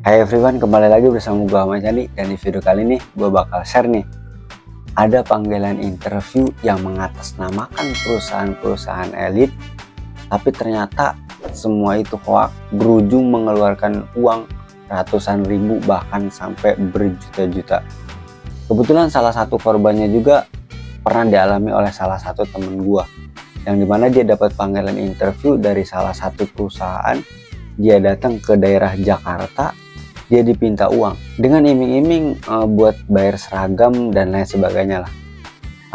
Hai everyone, kembali lagi bersama gue Ahmad Chandi. Dan di video kali ini gue bakal share nih, ada panggilan interview yang mengatasnamakan perusahaan-perusahaan elit, tapi ternyata semua itu hoax, berujung mengeluarkan uang ratusan ribu bahkan sampai berjuta-juta. Kebetulan salah satu korbannya juga pernah dialami oleh salah satu temen gue, yang dimana dia dapat panggilan interview dari salah satu perusahaan. Dia datang ke daerah Jakarta, dia dipinta uang dengan iming-iming buat bayar seragam dan lain sebagainya lah.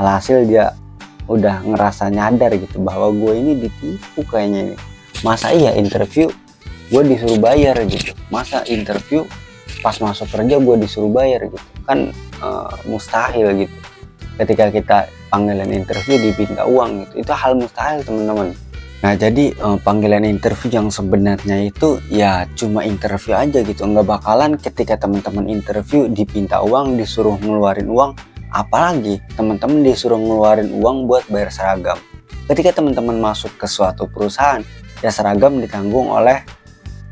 Alhasil dia udah ngerasa nyadar gitu bahwa gue ini ditipu kayaknya ini. Masa iya interview gue disuruh bayar gitu, masa interview pas masuk kerja gue disuruh bayar gitu kan, mustahil gitu. Ketika kita panggilan interview dipinta uang gitu, itu hal mustahil teman-teman. Nah jadi panggilan interview yang sebenarnya itu ya cuma interview aja gitu, nggak bakalan ketika teman-teman interview dipinta uang, disuruh ngeluarin uang, apalagi teman-teman disuruh ngeluarin uang buat bayar seragam. Ketika teman-teman masuk ke suatu perusahaan, ya seragam ditanggung oleh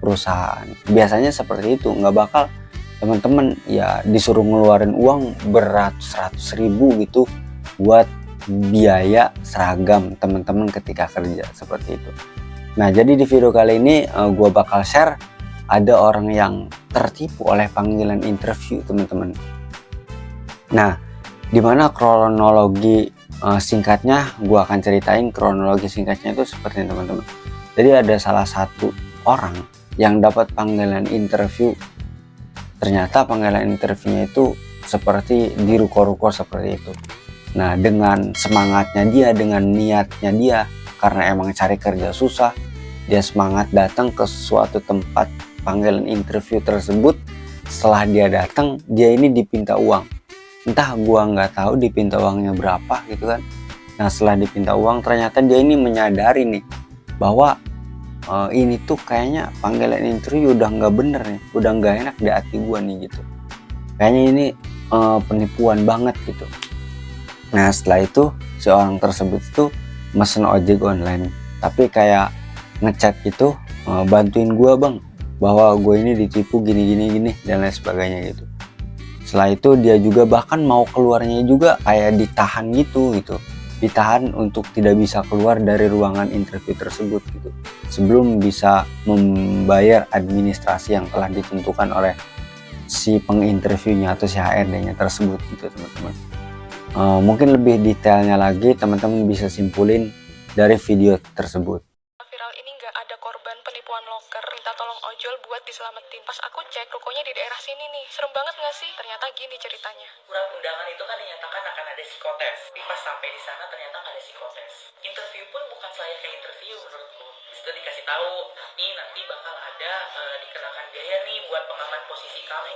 perusahaan. Biasanya seperti itu, nggak bakal teman-teman ya disuruh ngeluarin uang beratus-ratus ribu gitu buat biaya seragam teman-teman ketika kerja, seperti itu. Nah jadi di video kali ini gue bakal share ada orang yang tertipu oleh panggilan interview teman-teman. Nah dimana kronologi singkatnya gue akan ceritain. Kronologi singkatnya itu seperti ini teman-teman. Jadi ada salah satu orang yang dapat panggilan interview. Ternyata panggilan interviewnya itu seperti di ruko-ruko seperti itu. Nah dengan semangatnya dia, dengan niatnya dia, karena emang cari kerja susah, dia semangat datang ke suatu tempat panggilan interview tersebut. Setelah dia datang, dia ini dipinta uang. Entah gua nggak tahu dipinta uangnya berapa gitu kan. Nah setelah dipinta uang, ternyata dia ini menyadari nih bahwa ini tuh kayaknya panggilan interview udah nggak bener nih, udah nggak enak di hati gua nih gitu. Kayaknya ini penipuan banget gitu. Nah setelah itu si orang tersebut itu mesen ojek online, tapi kayak ngechat gitu, bantuin gue bang, bahwa gue ini ditipu gini dan lain sebagainya gitu. Setelah itu dia juga bahkan mau keluarnya juga kayak ditahan gitu, ditahan untuk tidak bisa keluar dari ruangan interview tersebut gitu, sebelum bisa membayar administrasi yang telah ditentukan oleh si penginterviewnya atau si HRD-nya tersebut gitu teman-teman. Mungkin lebih detailnya lagi teman-teman bisa simpulin dari video tersebut. Viral ini nggak ada korban penipuan loker, minta tolong ojol buat diselamatin. Pas aku cek rukonya di daerah sini nih, serem banget nggak sih? Ternyata gini ceritanya. Surat undangan itu kan dinyatakan akan ada psikotes, tapi pas sampai di sana ternyata nggak ada psikotes. Interview pun bukan saya kayak interview menurutku. Disitu dikasih tahu, tapi nanti bakal ada dikenakan biaya nih buat pengaman posisi kamu.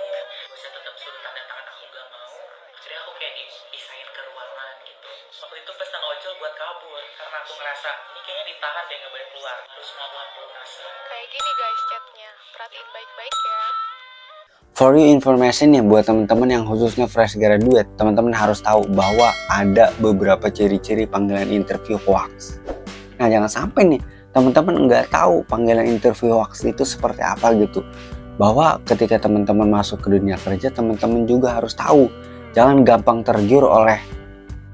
Saya tetap suruh tanda tangan, aku nggak mau. Akhirnya aku kayak dipisahin ke ruangan gitu. Waktu itu pesan ojol buat kabur karena aku ngerasa ini kayaknya ditahan deh, nggak boleh keluar, terus melakukan pelunasan. Kayak gini guys chatnya, perhatiin baik-baik ya. For your information ya, buat teman-teman yang khususnya fresh graduate, teman-teman harus tahu bahwa ada beberapa ciri-ciri panggilan interview hoax. Nah jangan sampai nih teman-teman nggak tahu panggilan interview hoax itu seperti apa gitu. Bahwa ketika teman-teman masuk ke dunia kerja, teman-teman juga harus tahu. Jangan gampang tergiur oleh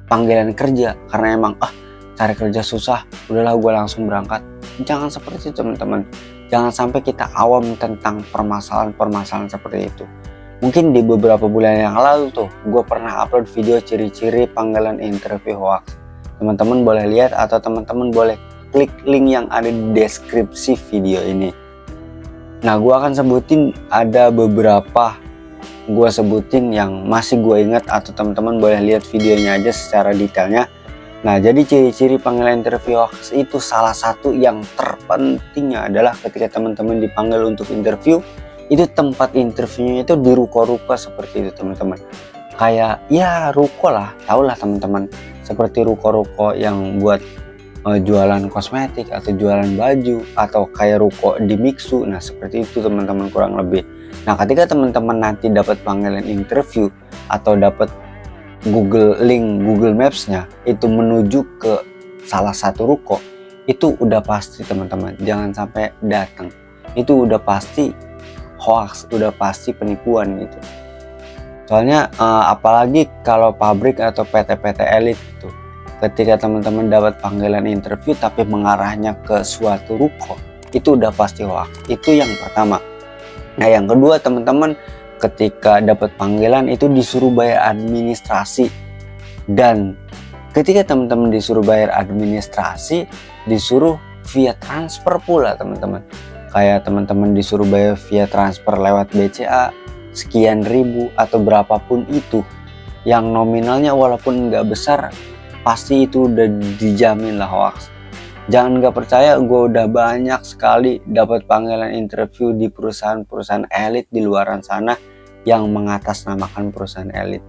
panggilan kerja karena emang cari kerja susah, udahlah gue langsung berangkat. Jangan seperti itu teman-teman. Jangan sampai kita awam tentang permasalahan-permasalahan seperti itu. Mungkin di beberapa bulan yang lalu tuh gue pernah upload video ciri-ciri panggilan interview hoax. Teman-teman boleh lihat atau teman-teman boleh klik link yang ada di deskripsi video ini. Nah gue akan sebutin ada beberapa, gue sebutin yang masih gue ingat, atau teman-teman boleh lihat videonya aja secara detailnya. Nah jadi ciri-ciri panggilan interview hoax itu salah satu yang terpentingnya adalah ketika teman-teman dipanggil untuk interview, itu tempat interviewnya itu di ruko-ruko seperti itu teman-teman. Kayak ya ruko lah, tau lah teman-teman, seperti ruko-ruko yang buat jualan kosmetik atau jualan baju, atau kayak ruko di Mixu. Nah seperti itu teman-teman kurang lebih. Nah ketika teman-teman nanti dapat panggilan interview atau dapat link Google Maps-nya itu menuju ke salah satu ruko, itu udah pasti teman-teman jangan sampai datang. Itu udah pasti hoax, udah pasti penipuan gitu. Soalnya apalagi kalau pabrik atau PT-PT elit gitu, ketika teman-teman dapat panggilan interview tapi mengarahnya ke suatu ruko, itu udah pasti hoax. Itu yang pertama. Nah yang kedua, teman-teman ketika dapat panggilan itu disuruh bayar administrasi, dan ketika teman-teman disuruh bayar administrasi disuruh via transfer pula teman-teman. Kayak teman-teman disuruh bayar via transfer lewat BCA sekian ribu atau berapapun itu, yang nominalnya walaupun nggak besar pasti itu udah dijamin lah hoax. Jangan nggak percaya, gue udah banyak sekali dapat panggilan interview di perusahaan-perusahaan elit di luaran sana yang mengatasnamakan perusahaan elit,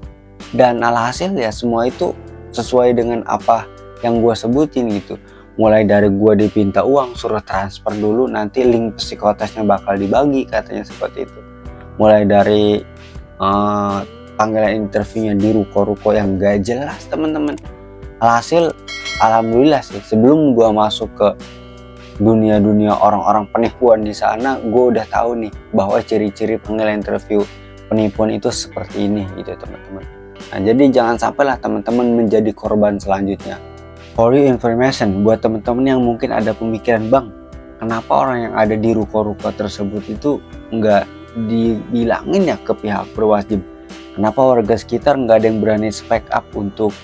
dan alhasil ya semua itu sesuai dengan apa yang gue sebutin gitu. Mulai dari gue dipinta uang, suruh transfer dulu, nanti link psikotesnya bakal dibagi, katanya seperti itu. Mulai dari panggilan interviewnya di ruko-ruko yang gak jelas teman-teman. Alhasil alhamdulillah sih, sebelum gue masuk ke dunia-dunia orang-orang penipuan di sana, gue udah tahu nih bahwa ciri-ciri panggilan interview penipuan itu seperti ini gitu teman-teman. Nah jadi jangan sampailah teman-teman menjadi korban selanjutnya. For your information, buat teman-teman yang mungkin ada pemikiran, bang, kenapa orang yang ada di ruko-ruko tersebut itu nggak dibilangin ya ke pihak berwajib? Kenapa warga sekitar nggak ada yang berani speak up untuk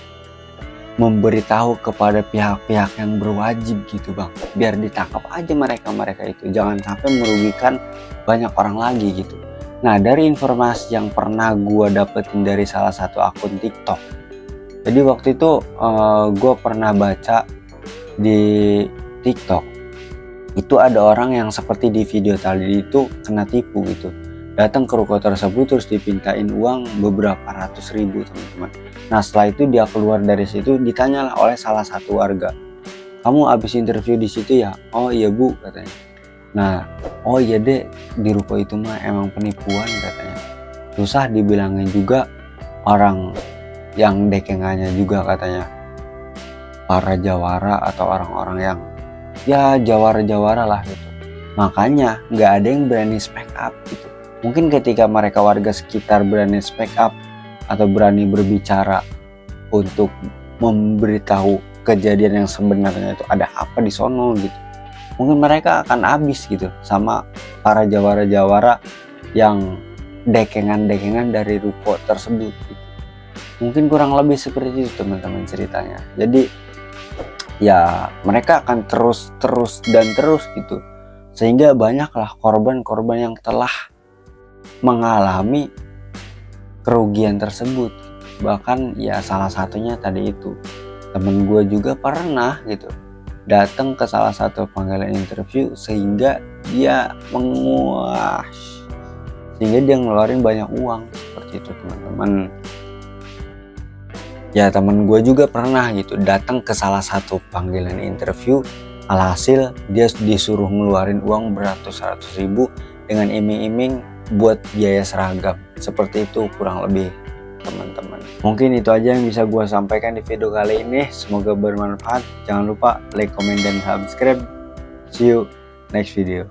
memberitahu kepada pihak-pihak yang berwajib gitu bang, biar ditangkap aja mereka itu, jangan sampai merugikan banyak orang lagi gitu. Nah dari informasi yang pernah gue dapetin dari salah satu akun TikTok, jadi waktu itu gue pernah baca di TikTok itu ada orang yang seperti di video tadi itu kena tipu gitu, datang ke ruko tersebut terus dipintain uang beberapa ratus ribu teman-teman. Nah setelah itu dia keluar dari situ, ditanyalah oleh salah satu warga, kamu habis interview di situ ya? Oh iya bu, katanya. Nah oh iya dek, di ruko itu mah emang penipuan, katanya. Susah dibilangin juga orang yang dekengannya juga, katanya para jawara atau orang-orang yang ya jawara-jawara lah gitu. Makanya nggak ada yang berani speak up gitu. Mungkin ketika mereka warga sekitar berani speak up atau berani berbicara untuk memberitahu kejadian yang sebenarnya itu ada apa di sono gitu, mungkin mereka akan habis gitu sama para jawara-jawara yang dekengan-dekengan dari ruko tersebut gitu. Mungkin kurang lebih seperti itu teman-teman ceritanya. Jadi ya mereka akan terus gitu, sehingga banyaklah korban-korban yang telah mengalami kerugian tersebut. Bahkan ya salah satunya tadi itu temen gue juga pernah gitu datang ke salah satu panggilan interview sehingga dia ngeluarin banyak uang seperti itu teman-teman. Ya temen gue juga pernah gitu datang ke salah satu panggilan interview, alhasil dia disuruh ngeluarin uang beratus-ratus ribu dengan iming-iming buat biaya seragam. Seperti itu kurang lebih teman-teman. Mungkin itu aja yang bisa gue sampaikan di video kali ini, semoga bermanfaat. Jangan lupa like, comment, dan subscribe. See you next video.